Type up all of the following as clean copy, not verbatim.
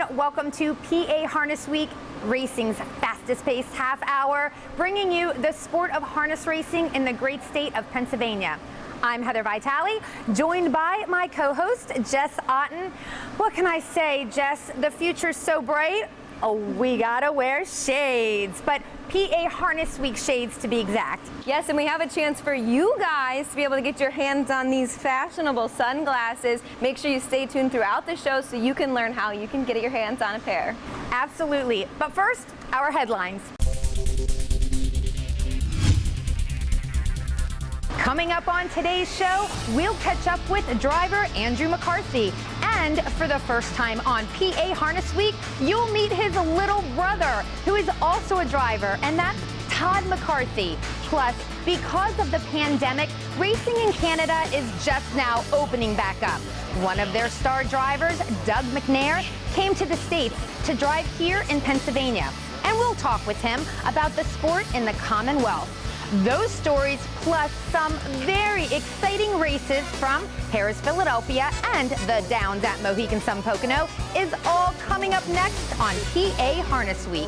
everyone. Welcome to PA Harness Week, racing's fastest paced half hour, bringing you the sport of harness racing in the great state of Pennsylvania. I'm Heather Vitale, joined by my co-host, Jess Otten. What can I say, Jess? The future's so bright. Oh, we gotta wear shades, but PA Harness Week shades to be exact. Yes, and we have a chance for you guys to be able to get your hands on these fashionable sunglasses. Make sure you stay tuned throughout the show so you can learn how you can get your hands on a pair. Absolutely. But first, our headlines. Coming up on today's show, we'll catch up with driver Andrew McCarthy. And for the first time on PA Harness Week, you'll meet his little brother, who is also a driver, and that's Todd McCarthy. Plus, because of the pandemic, racing in Canada is just now opening back up. One of their star drivers, Doug McNair, came to the States to drive here in Pennsylvania. And we'll talk with him about the sport in the Commonwealth. Those stories, plus some very exciting races from Harris, Philadelphia, and the Downs at Mohegan Sun Pocono, is all coming up next on PA Harness Week.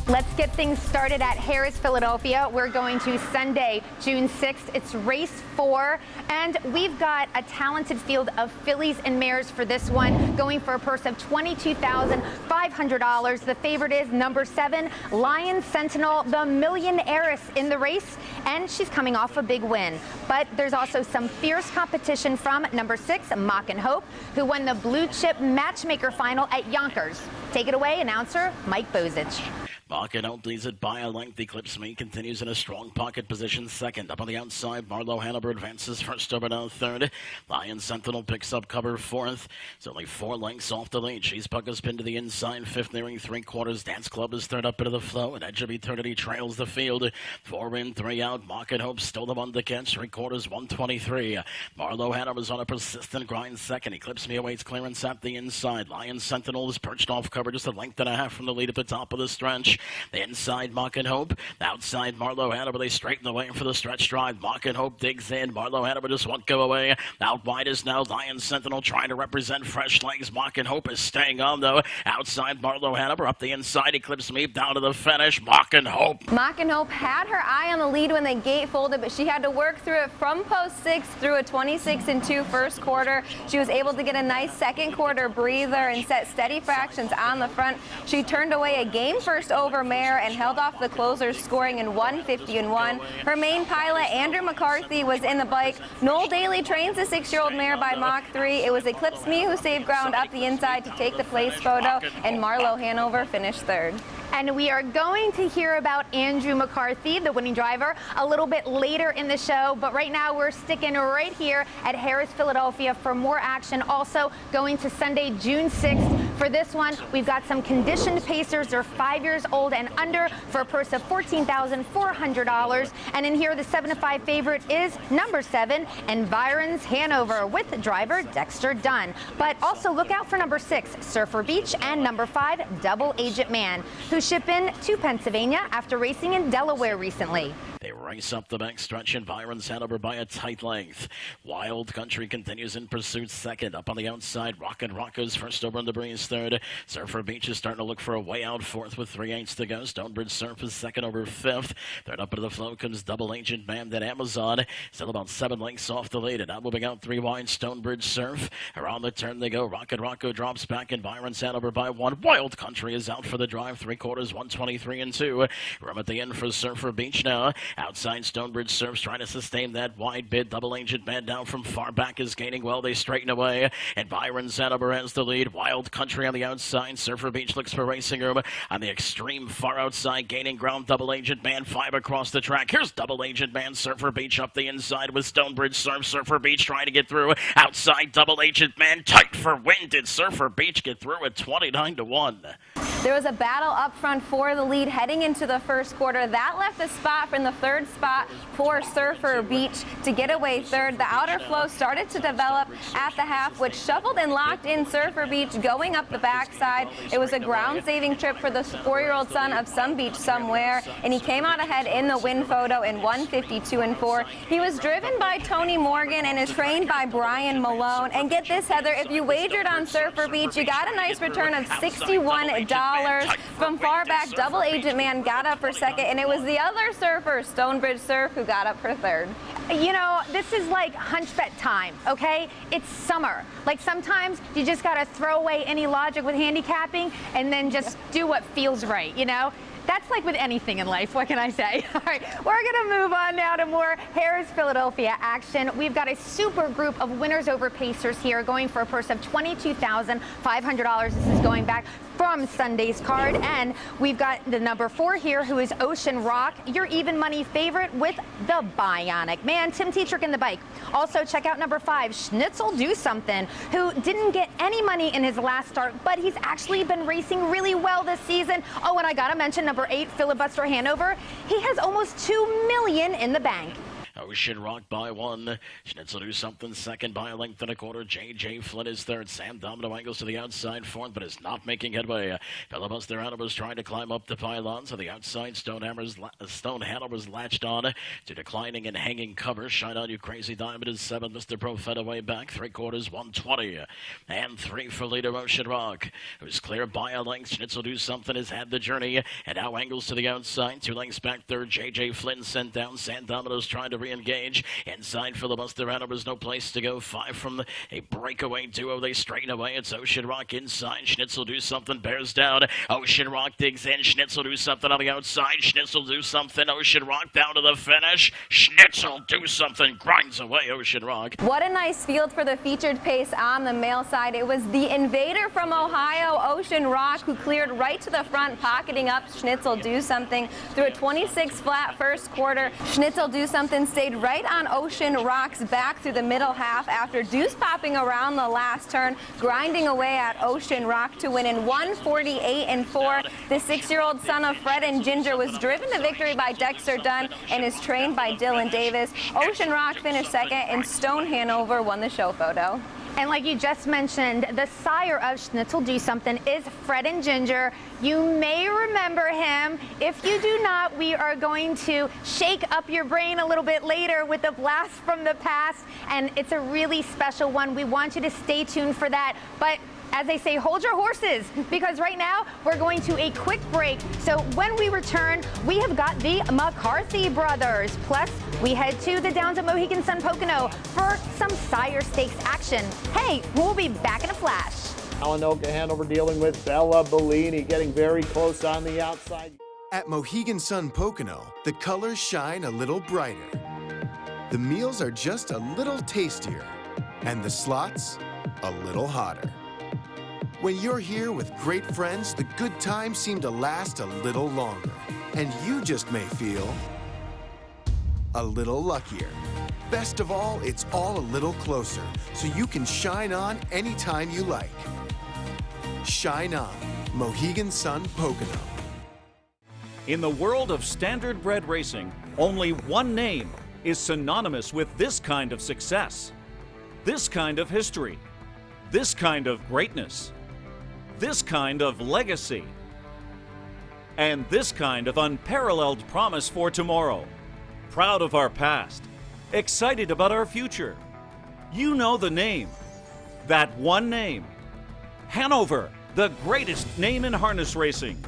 Let's get things started at Harris, Philadelphia. We're going to Sunday, June 6th. It's race 4, and we've got a talented field of fillies and mares for this one, going for a purse of $22,500. The favorite is number 7, Lion Sentinel, the million heiress in the race, and she's coming off a big win. But there's also some fierce competition from number 6, Mock and Hope, who won the Blue Chip Matchmaker Final at Yonkers. Take it away, announcer Mike Bozich. Mock and Hope leads it by a length. Eclipse Me continues in a strong pocket position second. Up on the outside, Marlowe Hanover advances first over now third. Lion Sentinel picks up cover fourth. It's only 4 lengths off the lead. She's Pucker's pinned to the inside, fifth nearing 3/4. Dance Club is third up into the flow, and Edge of Eternity trails the field. 4 in, 3 out. Mock and Hope still the one to catch. 3/4, 123. Marlowe Hanover's on a persistent grind second. Eclipse Me awaits clearance at the inside. Lion Sentinel is perched off cover just a length and a half from the lead at the top of the stretch. The inside, Mock and Hope. The outside, Marlowe Hanover. They straighten the way for the stretch drive. Mock and Hope digs in. Marlowe Hanover just won't go away. Out wide is now Lion Sentinel trying to represent fresh legs. Mock and Hope is staying on, though. Outside, Marlowe Hanover. Up the inside, Eclipse Me down to the finish. Mock and Hope. Mock and Hope had her eye on the lead when the gate folded, but she had to work through it from post 6 through a 26-2 first quarter. She was able to get a nice second quarter breather and set steady fractions on the front. She turned away a game first over mare and held off the closers, scoring in 150-1. Her main pilot, Andrew McCarthy, was in the bike. Noel Daly trains the 6-year-old mare by Mach 3. It was Eclipse Me who saved ground up the inside to take the place photo, and Marlowe Hanover finished third. And we are going to hear about Andrew McCarthy, the winning driver, a little bit later in the show. But right now we're sticking right here at Harris, Philadelphia for more action. Also going to Sunday, June 6th. For this one, we've got some conditioned pacers. They're 5 years old and under for a purse of $14,400. And in here, the 7-5 favorite is number 7, Environs Hanover, with driver Dexter Dunn. But also look out for number 6, Surfer Beach, and number 5, Double Agent Man, who ship in to Pennsylvania after racing in Delaware recently. They race up the back stretch. Environs Hanover by a tight length. Wild Country continues in pursuit second. Up on the outside, Rockin' Rockers first over in the breeze third. Surfer Beach is starting to look for a way out fourth with 3/8 to go. Stonebridge Surf is second over fifth. Third up into the flow comes Double Agent Man, then Amazon. Still about 7 lengths off the lead. And now moving out 3 wide, Stonebridge Surf. Around the turn they go. Rockin' Rocco drops back. Environs Hanover by 1. Wild Country is out for the drive. 3/4, 123-2. Room at the end for Surfer Beach now. Outside, Stonebridge Surf's trying to sustain that wide bid. Double Agent Man down from far back is gaining well. They straighten away. And Byron Hanover has the lead. Wild Country on the outside. Surfer Beach looks for racing room. On the extreme far outside, gaining ground. Double Agent Man 5 across the track. Here's Double Agent Man. Surfer Beach up the inside with Stonebridge Surf. Surfer Beach trying to get through. Outside, Double Agent Man tight for win. Did Surfer Beach get through at 29-1? There was a battle up front for the lead heading into the first quarter. That left a spot from the third spot for Surfin Beach to get away third. The outer flow started to develop at the half, which shuffled and locked in Surfin Beach going up the backside. It was a ground-saving trip for the 4-year-old son of some beach somewhere, and he came out ahead in the win photo in 1:52.4. He was driven by Tony Morgan and is trained by Brian Malone. And get this, Heather, if you wagered on Surfin Beach, you got a nice return of $61 from far back. Double Agent Man got up for second, and it was the other surfer, Stonebridge Surf, who got up for third. You know, this is like hunch bet time, okay? It's summer. Like sometimes you just gotta throw away any logic with handicapping and then just do what feels right, you know? That's like with anything in life, what can I say? All right, we're gonna move on now to more Harrah's Philadelphia action. We've got a super group of winners over Pacers here going for a purse of $22,500. This is going back from Sunday's card. And we've got the number 4 here, who is Ocean Rock, your even money favorite with the Bionic Man, Tim Tetrick in the bike. Also check out number 5, Schnitzel Do Something, who didn't get any money in his last start, but he's actually been racing really well this season. Oh, and I gotta mention number 8, Filibuster Hanover. He has almost $2 million in the bank. Ocean Rock by 1. Schnitzel Do Something second by 1.25. J.J. Flynn is third. Sam Domino angles to the outside fourth, but is not making headway. Filibuster Hanover's trying to climb up the pylons. On the outside, Stone Hanover's latched on to declining and hanging cover. Shine On You Crazy Diamond is 7. Mr. Profeta way back. 3/4, 120. And 3 for leader Ocean Rock, who's clear by a length. Schnitzel Do Something has had the journey and now angles to the outside. 2 lengths back third. J.J. Flynn sent down. Sam Domino's trying to re-engage. Inside Filibuster Hanover's no place to go. 5 from a breakaway duo. They straighten away. It's Ocean Rock inside. Schnitzel Do Something bears down. Ocean Rock digs in. Schnitzel Do Something on the outside. Schnitzel Do Something. Ocean Rock down to the finish. Schnitzel Do Something grinds away Ocean Rock. What a nice field for the featured pace on the male side. It was the invader from Ohio, Ocean Rock, who cleared right to the front, pocketing up Schnitzel Do Something through a 26 flat first quarter. Schnitzel Do Something stayed right on Ocean Rock's back through the middle half after deuce popping around the last turn, grinding away at Ocean Rock to win in 1:48.4. The 6-year-old son of Fred and Ginger was driven to victory by Dexter Dunn and is trained by Dylan Davis. Ocean Rock finished second, and Stone Hanover won the show photo. And like you just mentioned, the sire of Schnitzel Do Something is Fred and Ginger. You may remember him. If you do not, we are going to shake up your brain a little bit later with a blast from the past, and it's a really special one. We want you to stay tuned for that. But as they say, hold your horses, because right now we're going to a quick break. So when we return, we have got the McCarthy Brothers. Plus, we head to the Downs at Mohegan Sun Pocono for some Sire Stakes action. Hey, we'll be back in a flash. Omg Hanover dealing with Bella Bellini, getting very close on the outside. At Mohegan Sun Pocono, the colors shine a little brighter. The meals are just a little tastier, and the slots a little hotter. When you're here with great friends, the good times seem to last a little longer, and you just may feel a little luckier. Best of all, it's all a little closer, so you can shine on anytime you like. Shine on, Mohegan Sun Pocono. In the world of standardbred racing, only one name is synonymous with this kind of success, this kind of history, this kind of greatness, this kind of legacy, and this kind of unparalleled promise for tomorrow. Proud of our past, excited about our future. You know the name, that one name. Hanover, the greatest name in harness racing.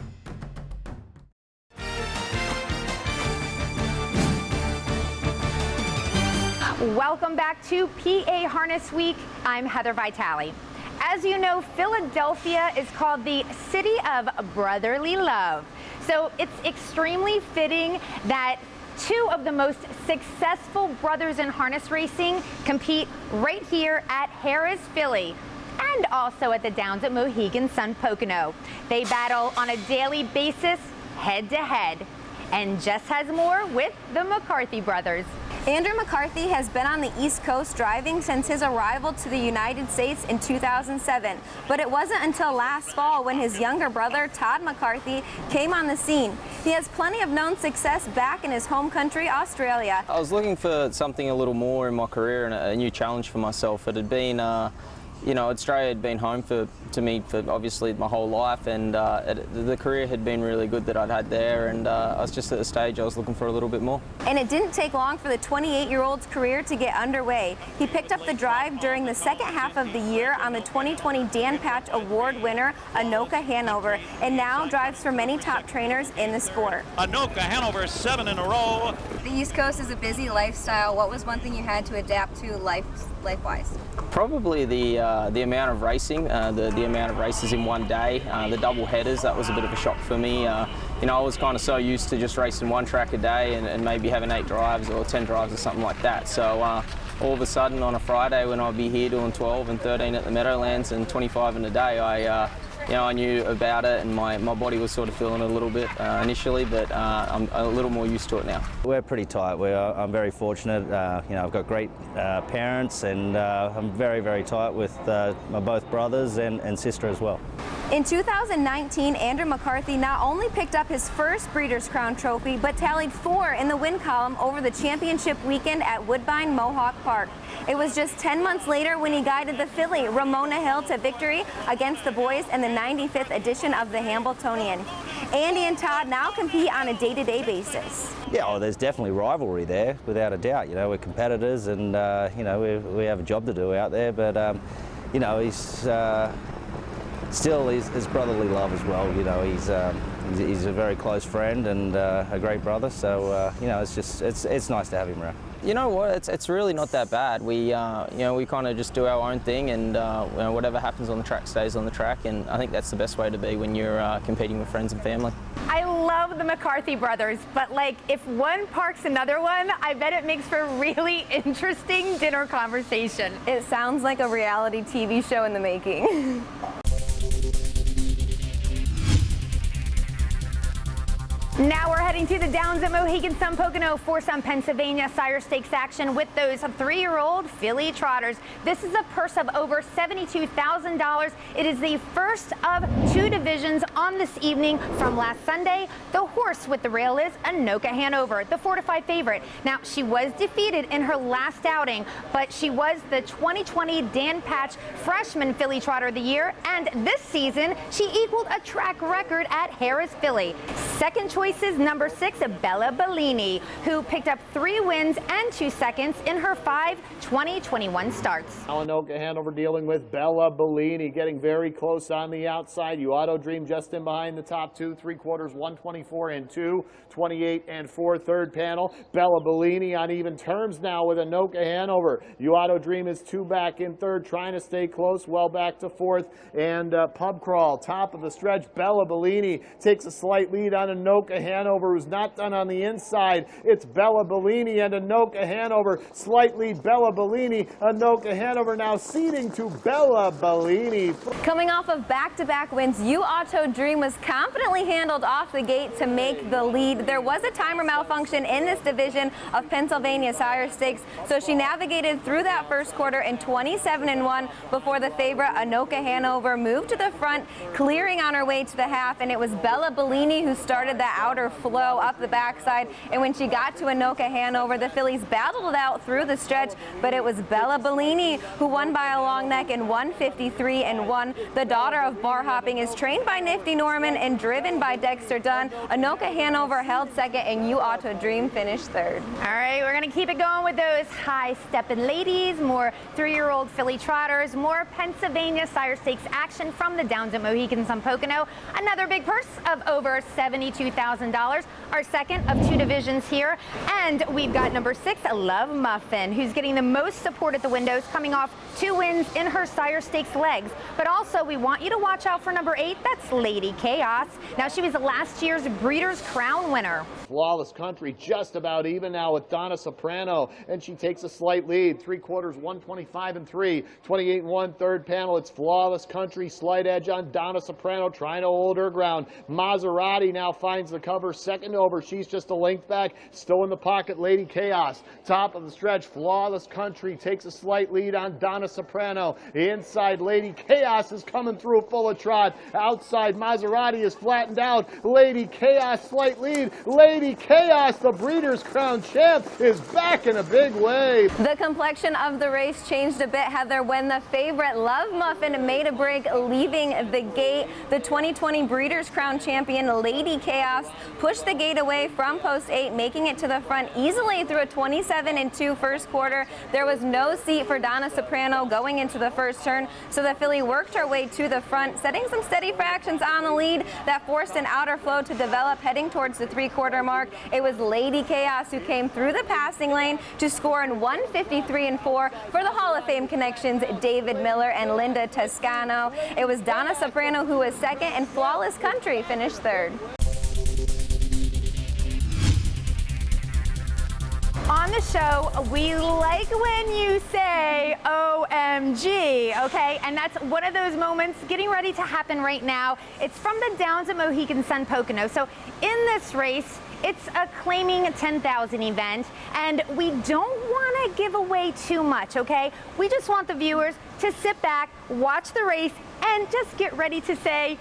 Welcome back to PA Harness Week. I'm Heather Vitale. As you know, Philadelphia is called the City of Brotherly Love. So it's extremely fitting that 2 of the most successful brothers in harness racing compete right here at Harrah's Philly and also at the Downs at Mohegan Sun Pocono. They battle on a daily basis, head to head. And Jess has more with the McCarthy Brothers. Andrew McCarthy has been on the East Coast driving since his arrival to the United States in 2007, but it wasn't until last fall when his younger brother, Todd McCarthy, came on the scene. He has plenty of known success back in his home country, Australia. I was looking for something a little more in my career and a new challenge for myself. It had been you know, Australia had been home to me for obviously my whole life, and the career had been really good that I'd had there, and I was just at the stage I was looking for a little bit more. And it didn't take long for the 28-year-old's career to get underway. He picked up the drive during the second half of the year on the 2020 Dan Patch Award winner, Omg Hanover, and now drives for many top trainers in the sport. Omg Hanover, 7 in a row. The East Coast is a busy lifestyle. What was one thing you had to adapt to life-wise? Probably the amount of racing, the amount of races in one day, the double headers, that was a bit of a shock for me. You know, I was kind of so used to just racing one track a day and maybe having 8 drives or 10 drives or something like that. So all of a sudden on a Friday when I'd be here doing 12 and 13 at the Meadowlands and 25 in a day, you know, I knew about it, and my body was sort of feeling it a little bit initially, but I'm a little more used to it now. We're pretty tight. I'm very fortunate. You know, I've got great parents, and I'm very, very tight with my both brothers and sister as well. In 2019, Andrew McCarthy not only picked up his first Breeders' Crown trophy, but tallied 4 in the win column over the championship weekend at Woodbine Mohawk Park. It was just 10 months later when he guided the filly Ramona Hill to victory against the boys in the 95th edition of the Hambletonian. Andy and Todd now compete on a day-to-day basis. Yeah, well, there's definitely rivalry there, without a doubt. You know, we're competitors, and you know, we have a job to do out there. But you know, he's still his brotherly love as well. You know, he's a very close friend and a great brother. So you know, it's nice to have him around. You know what? It's really not that bad. We you know, we kind of just do our own thing, and you know, whatever happens on the track stays on the track. And I think that's the best way to be when you're competing with friends and family. I love the McCarthy brothers, but like if one parks another one, I bet it makes for a really interesting dinner conversation. It sounds like a reality TV show in the making. Now we're heading to the Downs at Mohegan Sun Pocono for some Pennsylvania Sire Stakes action with those 3-year-old filly trotters. This is a purse of over $72,000. It is the first of 2 divisions on this evening from last Sunday. The horse with the rail is Omg Hanover, the 4-5 favorite. Now, she was defeated in her last outing, but she was the 2020 Dan Patch Freshman Filly Trotter of the Year, and this season she equaled a track record at Harris Filly. Second choice is number 6, Bella Bellini, who picked up 3 wins and 2 seconds in her 5 2021 starts. Now Omg Hanover dealing with Bella Bellini, getting very close on the outside. You Auto Dream just in behind the top 2, 3/4, 124 and 2, 28 and 4, third panel. Bella Bellini on even terms now with Omg Hanover. You Auto Dream is 2 back in third, trying to stay close, well back to 4th. And Pub Crawl, top of the stretch. Bella Bellini takes a slight lead on Omg Hanover, who's not done on the inside. It's Bella Bellini and Omg Hanover. Slight lead, Bella Bellini. Omg Hanover now ceding to Bella Bellini. Coming off of back-to-back wins, You Auto Dream was confidently handled off the gate to make the lead. There was a timer malfunction in this division of Pennsylvania Sire Stakes, so she navigated through that first quarter in 27-1 before the favorite Omg Hanover moved to the front, clearing on her way to the half, and it was Bella Bellini who started that outer flow up the backside, and when she got to Omg Hanover, the fillies battled it out through the stretch, but it was Bella Bellini who won by a long neck in 153-1. The daughter of bar hopping is trained by Nifty Norman and driven by Dexter Dunn. Omg Hanover held second, and You Auto Dream finished third. All right, we're going to keep it going with those high-stepping ladies, more 3-year-old filly trotters, more Pennsylvania Sire Stakes action from the Downs at Mohegan Sun Pocono. Another big purse of over $72,000, our second of 2 divisions here. And we've got number 6, Love Muffin, who's getting the most support at the windows, coming off 2 wins in her Sire Stakes legs. But also, we want you to watch out for number 8, that's Lady Chaos. Now, she was last year's Breeders' Crown winner. Flawless Country just about even now with Donna Soprano, and she takes a slight lead. 3/4, 125 and 3, 28 and 1, third panel. It's Flawless Country, slight edge on Donna Soprano, trying to hold her ground. Maserati now finds the cover. Second over, she's just a length back. Still in the pocket, Lady Chaos. Top of the stretch, Flawless Country takes a slight lead on Donna Soprano. Inside, Lady Chaos is coming through full of trot. Outside, Maserati is flattened out. Lady Chaos, slight lead. Lady Chaos, the Breeders' Crown champ, is back in a big way. The complexion of the race changed a bit, Heather, when the favorite Love Muffin made a break leaving the gate. The 2020 Breeders' Crown champion Lady Chaos pushed the gate away from post 8, making it to the front easily through a 27-2 first quarter. There was no seat for Donna Soprano going into the first turn, so the filly worked her way to the front, setting some steady fractions on the lead that forced an outer flow to develop heading towards the 3-quarter mark. It was Lady Chaos who came through the passing lane to score in 1:53.4 for the Hall of Fame connections David Miller and Linda Toscano. It was Donna Soprano who was second, and Flawless Country finished third. On the show, we like when you say OMG, okay? And that's one of those moments getting ready to happen right now. It's from the Downs at Mohegan Sun Pocono. So in this race, it's a claiming 10,000 event, and we don't want to give away too much, okay? We just want the viewers to sit back, watch the race, and just get ready to say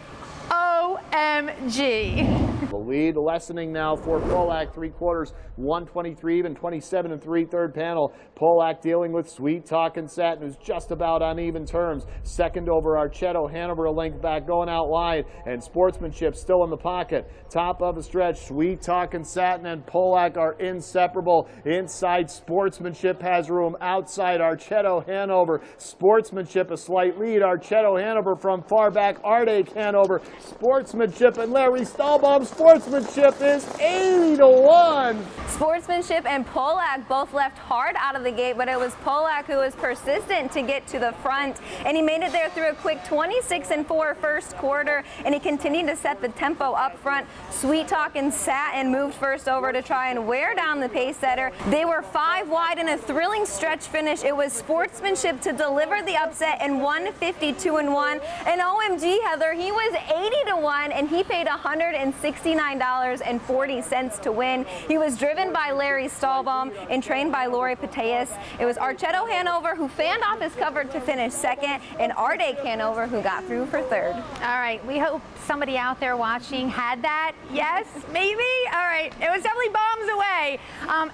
OMG. The lead lessening now for Polak, 3/4, 123 even, 27 3/3 panel. Polak dealing with Sweet Talkin' Satin, who's just about on even terms. Second over Archetto, Hanover a length back, going out wide, and Sportsmanship still in the pocket. Top of the stretch, Sweet Talkin' Satin and Polak are inseparable. Inside, Sportsmanship has room. Outside, Archetto, Hanover. Sportsmanship a slight lead. Archetto, Hanover from far back. Ardake, Hanover. Sportsmanship and Larry Stahlbaum. Sportsmanship is 80-1. Sportsmanship and Polak both left hard out of the gate, but it was Polak who was persistent to get to the front, and he made it there through a quick 26-4 first quarter, and he continued to set the tempo up front. Sweet Talkin' Satin moved first over to try and wear down the pace setter. They were 5 wide in a thrilling stretch finish. It was Sportsmanship to deliver the upset in 1:52.1, and OMG Heather, he was 80-1, and he paid $169.40 to win. He was driven by Larry Stahlbaum and trained by Lori Pateas. It was Archetto Hanover who fanned off his cover to finish second, and Ardake Hanover who got through for third. All right, we hope somebody out there watching had that. Yes, maybe? All right, it was definitely bombs away.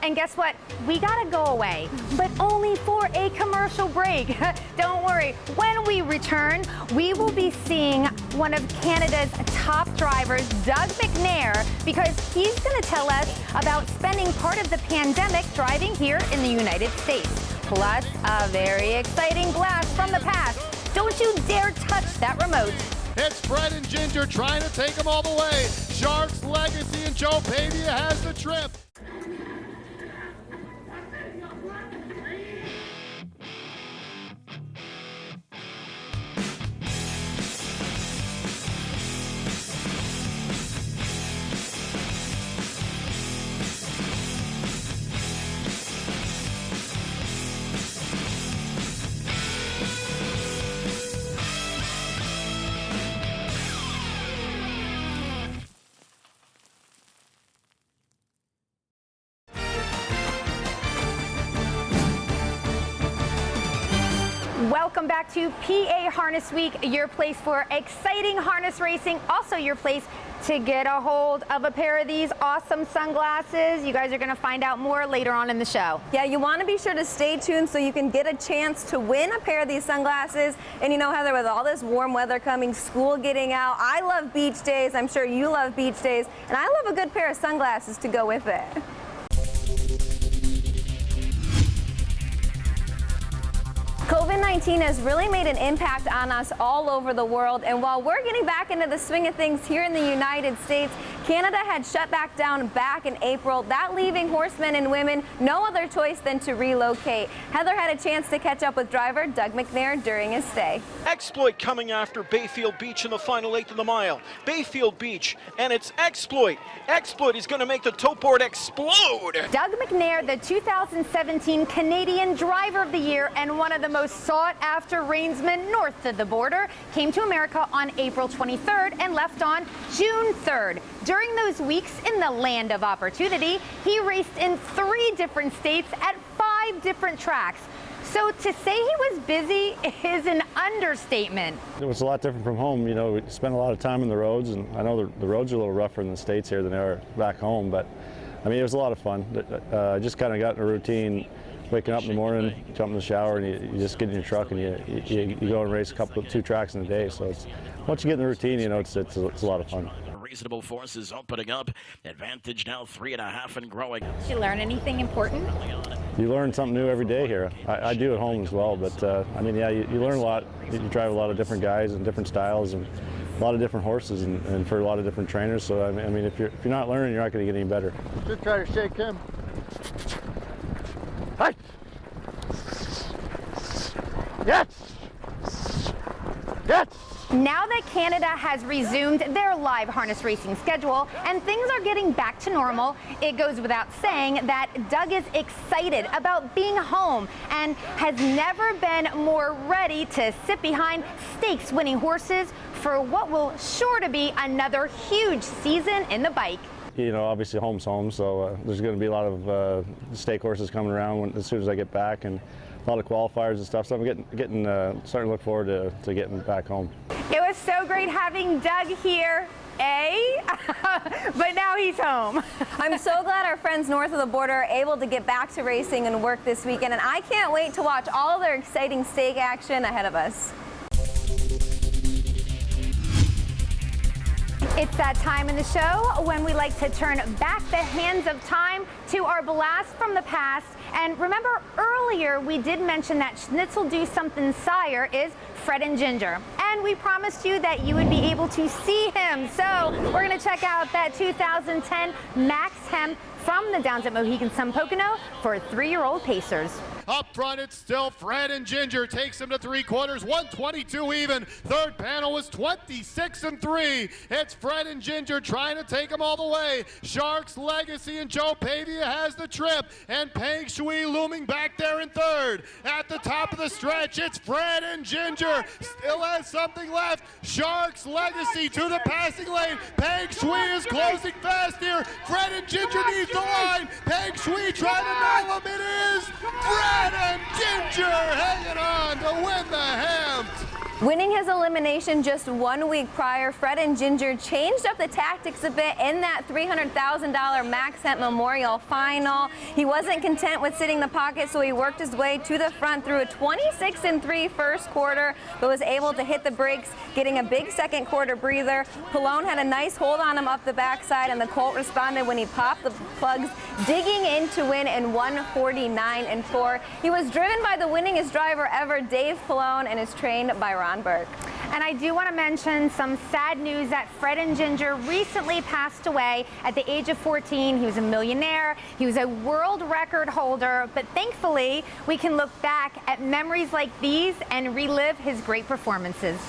And guess what? We gotta go away, but only for a commercial break. Don't worry, when we return, we will be seeing one of Canada's top drivers, Doug McNair, because he's gonna tell us about spending part of the pandemic driving here in the United States. Plus, a very exciting blast from the past. Don't you dare touch that remote. It's Fred and Ginger trying to take them all the way. Sharks Legacy and Joe Pavia has the trip. Welcome back to PA Harness Week, your place for exciting harness racing, also your place to get a hold of a pair of these awesome sunglasses. You guys are going to find out more later on in the show. Yeah, you want to be sure to stay tuned so you can get a chance to win a pair of these sunglasses. And you know, Heather, with all this warm weather coming, school getting out, I love beach days. I'm sure you love beach days. And I love a good pair of sunglasses to go with it. COVID-19 has really made an impact on us all over the world, and while we're getting back into the swing of things here in the United States, Canada had shut back down back in April, that leaving horsemen and women no other choice than to relocate. Heather had a chance to catch up with driver Doug McNair during his stay. Exploit coming after Bayfield Beach in the final 8th of the mile. Bayfield Beach, and it's Exploit. Exploit is going to make the tote board explode. Doug McNair, the 2017 Canadian Driver of the Year and one of the most sought-after reinsmen north of the border, came to America on April 23rd and left on June 3rd. During those weeks in the land of opportunity, he raced in 3 different states at 5 different tracks. So to say he was busy is an understatement. It was a lot different from home. You know, we spent a lot of time on the roads, and I know the roads are a little rougher in the States here than they are back home, but I mean, it was a lot of fun. I just kind of got in a routine, waking up in the morning, jump in the shower, and you just get in your truck and you go and race two tracks in a day. So once you get in the routine, you know, it's a lot of fun. Reasonable forces opening up. Advantage now 3.5 and growing. Did you learn anything important? You learn something new every day here. I do at home as well, but I mean, yeah, you learn a lot. You drive a lot of different guys and different styles and a lot of different horses and for a lot of different trainers. So I mean, if you're not learning, you're not going to get any better. Just try to shake him. Hi. Yes. Yes. Now that Canada has resumed their live harness racing schedule and things are getting back to normal, it goes without saying that Doug is excited about being home and has never been more ready to sit behind stakes-winning horses for what will sure to be another huge season in the bike. You know, obviously home's home, so there's going to be a lot of stake horses coming around as soon as I get back, and a lot of qualifiers and stuff. So I'm starting to look forward to getting back home. It was so great having Doug here, but now he's home. I'm so glad our friends north of the border are able to get back to racing and work this weekend, and I can't wait to watch all of their exciting stake action ahead of us. It's that time in the show when we like to turn back the hands of time to our blast from the past. And remember earlier we did mention that Schnitzel Do Something sire is Fred and Ginger. And we promised you that you would be able to see him. So we're going to check out that 2010 Max Hem from the Downs at Mohegan Sun Pocono for 3-year-old Pacers. Up front, it's still Fred and Ginger. Takes him to 3/4, 122 even. Third panel was 26-3. It's Fred and Ginger trying to take him all the way. Sharks Legacy and Joe Pavia has the trip, and Peng Shui looming back there in third. At the top of the stretch, it's Fred and Ginger. Still has something left. Sharks Legacy to the passing lane. Peng Shui is closing fast here. Fred and Ginger needs the line. Peng Shui trying to nail him. It is Fred and Ginger hanging on to win the Hams. Winning his elimination just 1 week prior, Fred and Ginger changed up the tactics a bit in that $300,000 Max Hemp Memorial Final. He wasn't content with sitting in the pocket, so he worked his way to the front through a 26-3 first quarter, but was able to hit the brakes, getting a big second quarter breather. Pallone had a nice hold on him up the backside, and the Colt responded when he popped the plugs, digging in to win in 149-4. He was driven by the winningest driver ever, Dave Pallone, and is trained by Ron Burke. And I do want to mention some sad news that Fred and Ginger recently passed away at the age of 14. He was a millionaire. He was a world record holder. But thankfully, we can look back at memories like these and relive his great performances.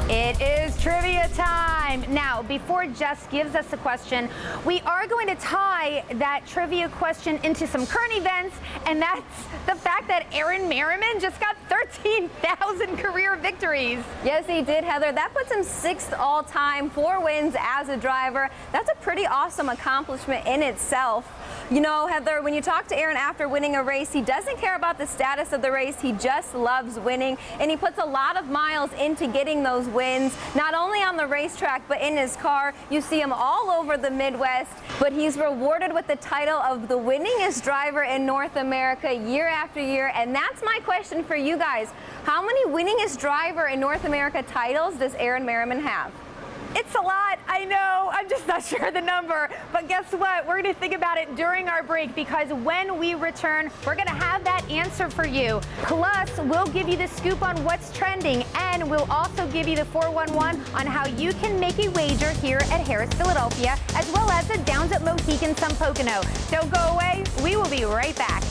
It is trivia time. Now, before Jess gives us a question, we are going to tie that trivia question into some current events, and that's the fact that Aaron Merriman just got 13,000 career victories. Yes, he did, Heather. That puts him 6th all-time, 4 wins as a driver. That's a pretty awesome accomplishment in itself. You know, Heather, when you talk to Aaron after winning a race, he doesn't care about the status of the race. He just loves winning, and he puts a lot of miles into getting those wins, not only on the racetrack, but in his car. You see him all over the Midwest, but he's rewarded with the title of the winningest driver in North America year after year, and that's my question for you guys. How many winningest driver in North America titles does Aaron Merriman have? It's a lot, I know. I'm just not sure the number. But guess what? We're going to think about it during our break, because when we return, we're going to have that answer for you. Plus, we'll give you the scoop on what's trending, and we'll also give you the 411 on how you can make a wager here at Harris Philadelphia, as well as the Downs at Mohegan Sun Pocono. Don't go away. We will be right back.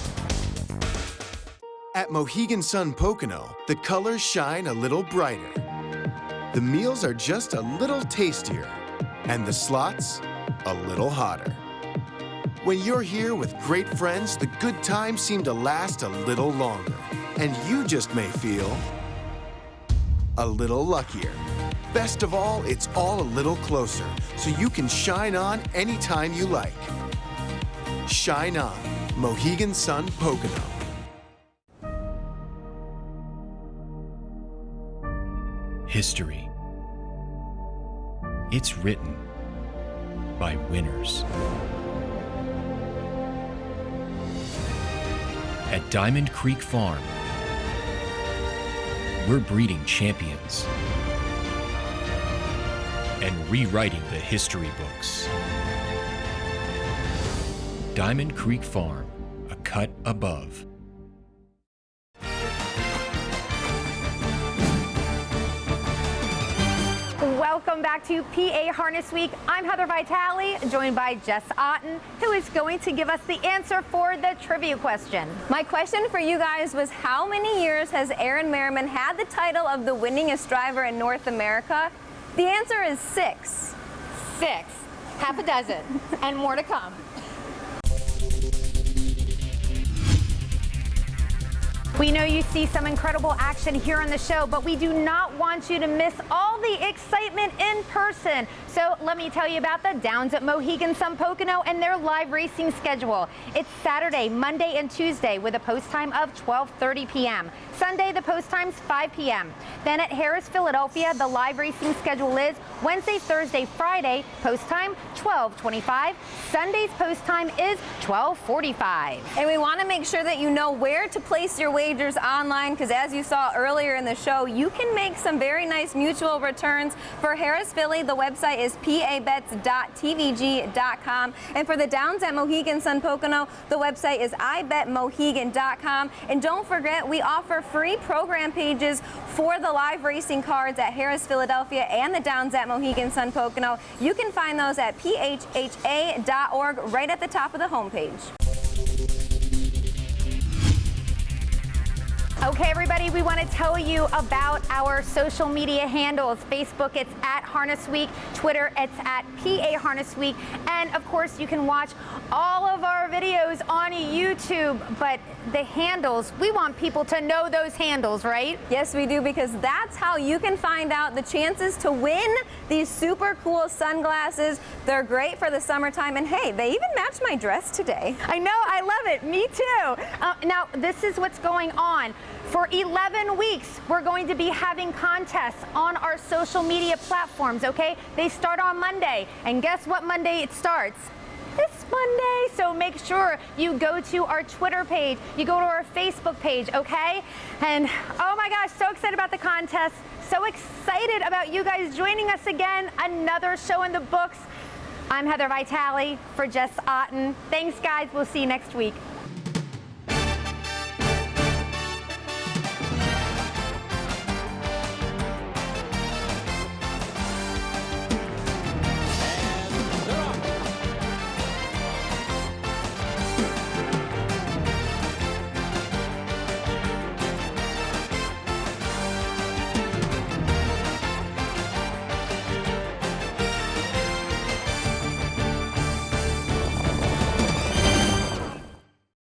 At Mohegan Sun Pocono, the colors shine a little brighter. The meals are just a little tastier, and the slots a little hotter. When you're here with great friends, the good times seem to last a little longer, and you just may feel a little luckier. Best of all, it's all a little closer, so you can shine on anytime you like. Shine on, Mohegan Sun Pocono. History. It's written by winners. At Diamond Creek Farm, we're breeding champions and rewriting the history books. Diamond Creek Farm, a cut above. Welcome back to PA Harness Week. I'm Heather Vitale, joined by Jess Otten, who is going to give us the answer for the trivia question. My question for you guys was, how many years has Aaron Merriman had the title of the winningest driver in North America? The answer is 6. 6. Half a dozen. And more to come. We know you see some incredible action here on the show, but we do not want you to miss all the excitement in person. So let me tell you about the Downs at Mohegan Sun Pocono and their live racing schedule. It's Saturday, Monday, and Tuesday with a post time of 12:30 p.m. Sunday, the post time's 5 p.m. Then at Harris, Philadelphia, the live racing schedule is Wednesday, Thursday, Friday, post time 12:25. Sunday's post time is 12:45. And we want to make sure that you know where to place your wagers online, because as you saw earlier in the show, you can make some very nice mutual returns. For Harris Philly, the website is pabets.tvg.com. And for the Downs at Mohegan Sun Pocono, the website is ibetmohegan.com. And don't forget, we offer free program pages for the live racing cards at Harris, Philadelphia, and the Downs at Mohegan Sun Pocono. You can find those at phha.org right at the top of the homepage. Okay, everybody, we want to tell you about our social media handles. Facebook, it's at Harness Week. Twitter, it's at PA Harness Week. And of course, you can watch all of our videos on YouTube. But the handles, we want people to know those handles, right? Yes, we do, because that's how you can find out the chances to win these super cool sunglasses. They're great for the summertime. And hey, they even match my dress today. I know, I love it. Me too. Now, this is what's going on. For 11 weeks, we're going to be having contests on our social media platforms, okay? They start on Monday, and guess what Monday it starts? This Monday. So make sure you go to our Twitter page, you go to our Facebook page, okay? And oh my gosh, so excited about the contest, so excited about you guys joining us again. Another show in the books. I'm Heather Vitale for Jess Otten. Thanks, guys. We'll see you next week.